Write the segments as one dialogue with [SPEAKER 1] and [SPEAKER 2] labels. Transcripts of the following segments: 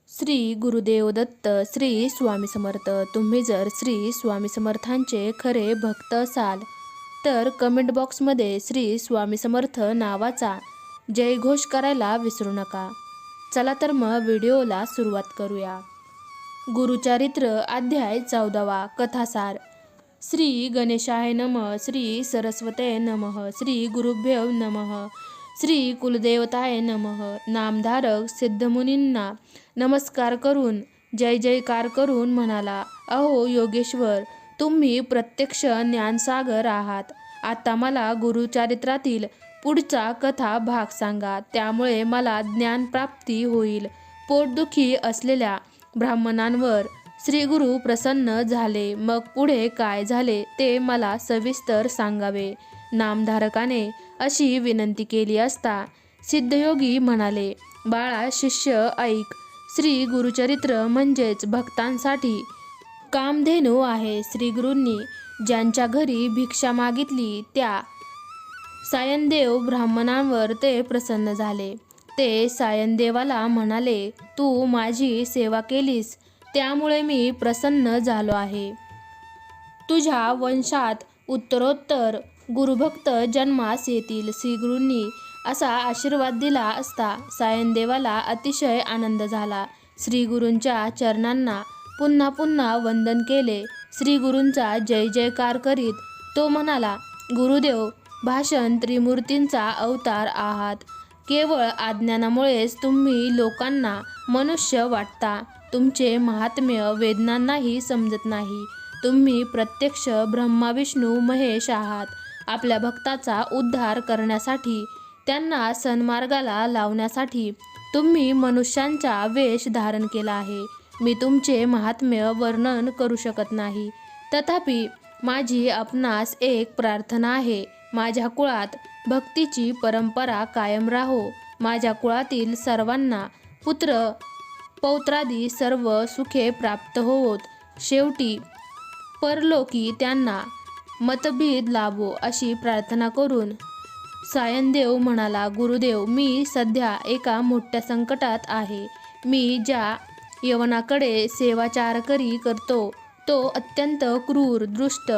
[SPEAKER 1] श्री गुरुदेव दत्त. श्री स्वामी समर्थ. तुम्ही जर श्री स्वामी समर्थांचे खरे भक्त असाल तर कमेंट बॉक्समध्ये श्री स्वामी समर्थ नावाचा जयघोष करायला विसरू नका. चला तर मग व्हिडिओला सुरुवात करूया. गुरुचरित्र अध्याय 14. कथासार. श्री गणेशाय नमः. श्री सरस्वते नमः. श्री गुरुभ्यो नमः. श्री कुलदेवताय नमः. नामधारक सिद्धमुनींना नमस्कार करून जय जयकार करून म्हणाला, अहो योगेश्वर, तुम्ही प्रत्यक्ष ज्ञानसागर आहात. आता मला गुरुचरित्रातील पुढचा कथा भाग सांगा, त्यामुळे मला ज्ञानप्राप्ती होईल. पोटदुखी असलेल्या ब्राह्मणांवर श्रीगुरु प्रसन्न झाले. मग पुढे काय झाले ते मला सविस्तर सांगावे. नामधारकाने अशी विनंती केली असता सिद्धयोगी म्हणाले, बाळा शिष्य ऐक. श्री गुरुचरित्र म्हणजेच भक्तांसाठी कामधेनू आहे. श्रीगुरूंनी ज्यांच्या घरी भिक्षा मागितली त्या सायनदेव ब्राह्मणांवर ते प्रसन्न झाले. ते सायनदेवाला म्हणाले, तू माझी सेवा केलीस त्यामुळे मी प्रसन्न झालो आहे. तुझ्या वंशात उत्तरोत्तर गुरुभक्त जन्मास येतील. श्रीगुरूंनी असा आशीर्वाद दिला असता सायनदेवाला अतिशय आनंद झाला. श्रीगुरूंच्या चरणांना पुन्हा पुन्हा वंदन केले. श्रीगुरूंचा जय जयकार करीत तो म्हणाला, गुरुदेव, भाषण त्रिमूर्तींचा अवतार आहात. केवळ अज्ञानामुळेच तुम्ही लोकांना मनुष्य वाटता. तुमचे महात्म्य वेदनांनाही समजत नाही. तुम्ही प्रत्यक्ष ब्रह्मा विष्णू महेश आहात. आपल्या भक्ताचा उद्धार करण्यासाठी, त्यांना सन्मार्गाला लावण्यासाठी तुम्ही मनुष्यांचा वेश धारण केला आहे. मी तुमचे महात्म्य वर्णन करू शकत नाही. तथापि माझी आपणास एक प्रार्थना आहे. माझ्या कुळात भक्तीची परंपरा कायम राहो. माझ्या कुळातील सर्वांना पुत्र पौत्रादी सर्व सुखे प्राप्त होवोत. शेवटी परलोकी त्यांना मतभेद लाभो, अशी प्रार्थना करून सायनदेव म्हणाला, गुरुदेव, मी सध्या एका मोठ्या संकटात आहे. मी ज्या यवनाकडे सेवाचारकरी करतो तो अत्यंत क्रूर दृष्ट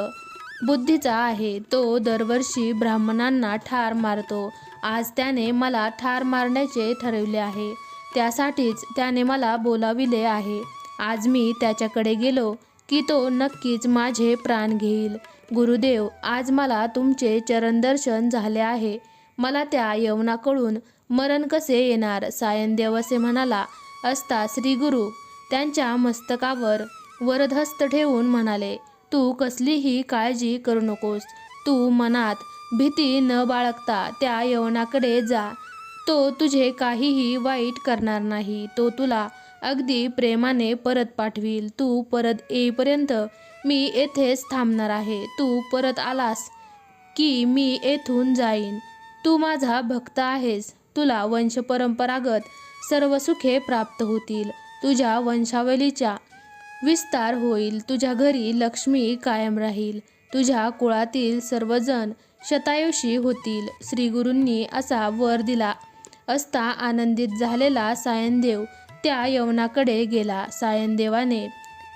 [SPEAKER 1] बुद्धीचा आहे. तो दरवर्षी ब्राह्मणांना ठार मारतो. आज त्याने मला ठार मारण्याचे ठरविले आहे. त्यासाठीच त्याने मला बोलाविले आहे. आज मी त्याच्याकडे गेलो की तो नक्कीच माझे प्राण घेईल. गुरुदेव, आज मला तुमचे चरणदर्शन झाले आहे. मला त्या यवनाकडून मरण कसे येणार? सायनदेव असे म्हणाला असता श्रीगुरु त्यांच्या मस्तकावर वरदहस्त ठेवून म्हणाले, तू कसलीही काळजी करू नकोस. तू मनात भीती न बाळगता त्या यवनाकडे जा. तो तुझे काहीही वाईट करणार नाही. तो तुला अगदी प्रेमाने परत पाठवील. तू परत येईपर्यंत मी येथेच थांबणार आहे. तू परत आलास की मी येथून जाईन. तू माझा भक्त आहेस. तुला वंशपरंपरागत सर्व सुखे प्राप्त होतील. तुझ्या वंशावलीचा विस्तार होईल. तुझ्या घरी लक्ष्मी कायम राहील. तुझ्या कुळातील सर्वजण शतायुषी होतील. श्रीगुरूंनी असा वर दिला असता आनंदित झालेला सायनदेव त्या यवनाकडे गेला. सायनदेवाने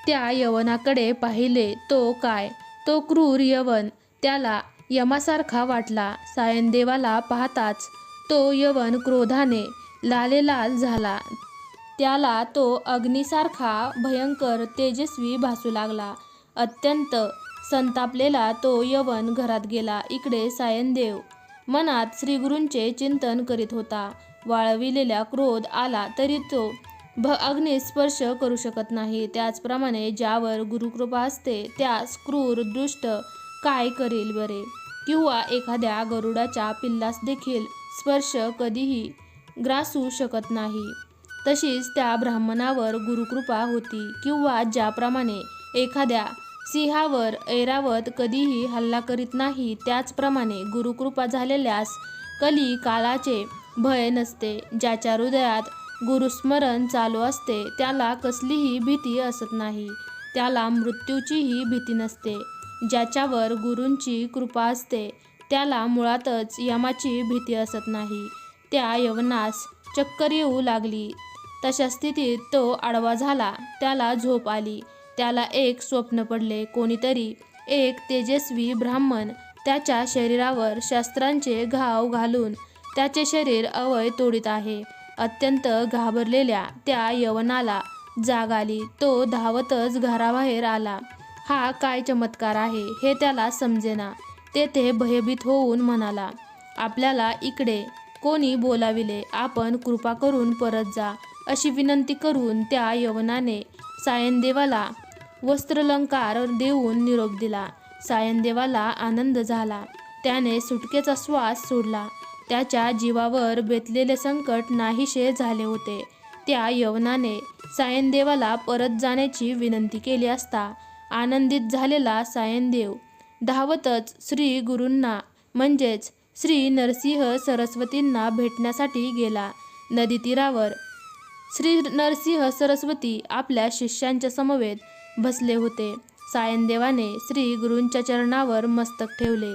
[SPEAKER 1] त्या यवनाकडे पाहिले. तो काय, तो क्रूर यवन त्याला यमासारखा वाटला. सायनदेवाला पाहताच तो यवन क्रोधाने लालेलाल झाला. त्याला तो अग्नीसारखा भयंकर तेजस्वी भासू लागला. अत्यंत संतापलेला तो यवन घरात गेला. इकडे सायनदेव मनात श्रीगुरूंचे चिंतन करीत होता. वाळविलेला क्रोध आला तरी तो अग्नीस स्पर्श करू शकत नाही. त्याचप्रमाणे ज्यावर गुरुकृपा असते त्यास क्रूर दृष्ट काय करेल बरे? किंवा एखाद्या गरुडाच्या पिल्लास देखील स्पर्श कधीही ग्रासू शकत नाही. तशीच त्या ब्राह्मणावर गुरुकृपा होती. किंवा ज्याप्रमाणे एखाद्या सिंहावर ऐरावत कधीही हल्ला करीत नाही, त्याचप्रमाणे गुरुकृपा झालेल्यास कली कालाचे भय नसते. ज्याच्या हृदयात गुरुस्मरण चालू असते त्याला कसलीही भीती असत नाही. त्याला मृत्यूचीही भीती नसते. ज्याच्यावर गुरूंची कृपा असते त्याला मुळातच यमाची भीती असत नाही. त्या यवनास चक्कर येऊ लागली. तशा स्थितीत तो आडवा झाला. त्याला झोप आली. त्याला एक स्वप्न पडले. कोणीतरी एक तेजस्वी ब्राह्मण त्याच्या शरीरावर शस्त्रांचे घाव घालून त्याचे शरीर अवय तोडीत आहे. अत्यंत घाबरलेल्या त्या यवनाला जाग आली. तो धावतच घराबाहेर आला. हा काय चमत्कार आहे हे त्याला समजेना. तेथे भयभीत होऊन म्हणाला, आपल्याला इकडे कोणी बोलाविले? आपण कृपा करून परत जा. अशी विनंती करून त्या यवनाने सायनदेवाला वस्त्रालंकार देऊन निरोप दिला. सायनदेवाला आनंद झाला. त्याने सुटकेचा श्वास सोडला. त्याच्या जीवावर बेतलेले संकट नाहीसे झाले होते. त्या यवनाने सायनदेवाला परत जाण्याची विनंती केली असता आनंदित झालेला सायनदेव धावतच श्री गुरूंना म्हणजेच श्री नरसिंह सरस्वतींना भेटण्यासाठी गेला. नदी तीरावर श्री नरसिंह सरस्वती आपल्या शिष्यांच्या समवेत बसले होते. सायनदेवाने श्री गुरूंच्या चरणावर मस्तक ठेवले.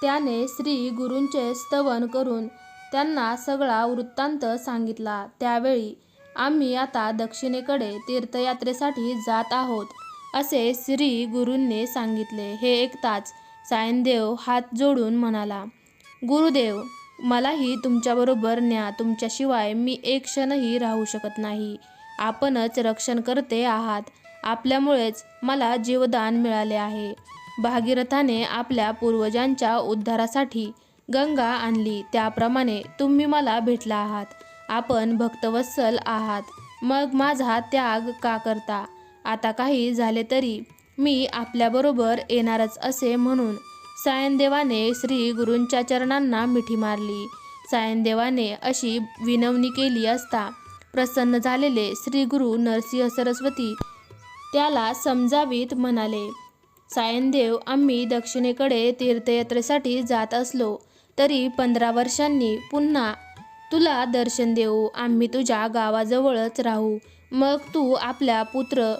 [SPEAKER 1] त्याने श्री गुरूंचे स्तवन करून त्यांना सगळा वृत्तांत सांगितला. त्यावेळी आम्ही आता दक्षिणेकडे तीर्थयात्रेसाठी जात आहोत असे श्री गुरूंनी सांगितले. हे ऐकताच सायनदेव हात जोडून म्हणाला, गुरुदेव, मलाही तुमच्याबरोबर न्या. तुमच्याशिवाय मी एक क्षणही राहू शकत नाही. आपणच रक्षणकर्ते आहात. आपल्यामुळेच मला जीवदान मिळाले आहे. भागीरथाने आपल्या पूर्वजांच्या उद्धारासाठी गंगा आणली. त्याप्रमाणे तुम्ही मला भेटला आहात. आपण भक्तवत्सल आहात. मग माझा त्याग का करता? आता काही झाले तरी मी आपल्याबरोबर येणारच असे म्हणून सायनदेवाने श्री गुरूंच्या चरणांना मिठी मारली. सायनदेवाने अशी विनवणी केली असता प्रसन्न झालेले श्री गुरु नरसिंह सरस्वती त्याला समजावीत म्हणाले, सायनदेव, आम्ही दक्षिणेकडे तीर्थयात्रेसाठी जात असलो तरी 15 वर्षांनी पुन्हा तुला दर्शन देऊ. आम्ही तुझ्या गावाजवळच राहू. मग तू आपल्या पुत्र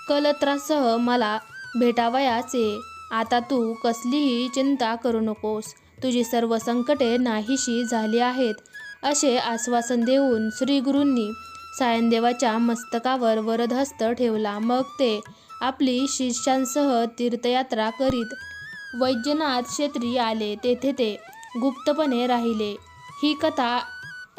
[SPEAKER 1] कलत्रासह मला भेटावयास ये. आता तू कसलीही चिंता करू नकोस. तुझी सर्व संकटे नाहीशी झाली आहेत असे आश्वासन देऊन श्री गुरूंनी सायनदेवाच्या मस्तकावर वरदहस्त ठेवला. मग ते आपली शिष्यांसह तीर्थयात्रा करीत वैद्यनाथ क्षेत्री आले. तेथे ते गुप्तपणे राहिले. ही कथा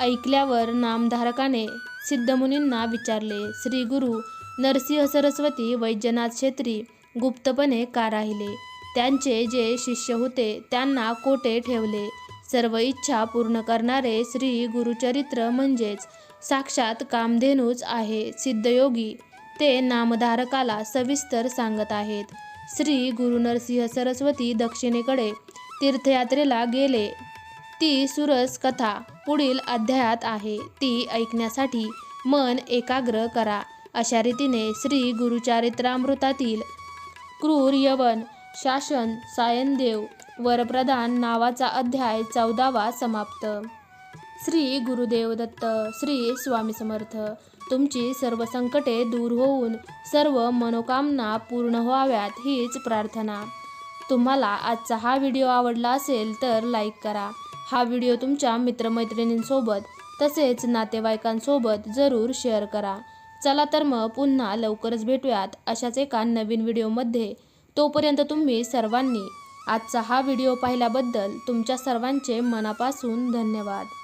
[SPEAKER 1] ऐकल्यावर नामधारकाने सिद्धमुनींना विचारले, श्री गुरु नरसिंह सरस्वती वैद्यनाथ क्षेत्री गुप्तपणे का राहिले? त्यांचे जे शिष्य होते त्यांना कोठे ठेवले? सर्व इच्छा पूर्ण करणारे श्री गुरुचरित्र म्हणजेच साक्षात कामधेनूच आहे. सिद्धयोगी ते नामधारकाला सविस्तर सांगत आहेत. श्री गुरु नरसिंह सरस्वती दक्षिणेकडे तीर्थयात्रेला गेले. ती सुरस कथा पुढील अध्यायात आहे. ती ऐकण्यासाठी मन एकाग्र करा. अशा रीतीने श्री गुरुचरित्रामृतातील क्रूर यवन शासन सायनदेव वरप्रदान नावाचा अध्याय 14वा समाप्त. श्री गुरुदेव दत्त. श्री स्वामी समर्थ. तुमची सर्व संकटे दूर होऊन सर्व मनोकामना पूर्ण व्हाव्यात हीच प्रार्थना. तुम्हाला आजचा हा व्हिडिओ आवडला असेल तर लाईक करा. हा व्हिडिओ तुमच्या मित्रमैत्रिणींसोबत तसेच नातेवाईकांसोबत जरूर शेअर करा. चला तर मग पुन्हा लवकरच भेटूयात अशाच एका नवीन व्हिडिओमध्ये. तोपर्यंत तुम्ही सर्वांनी आजचा हा व्हिडिओ पाहिल्याबद्दल तुमच्या सर्वांचे मनापासून धन्यवाद.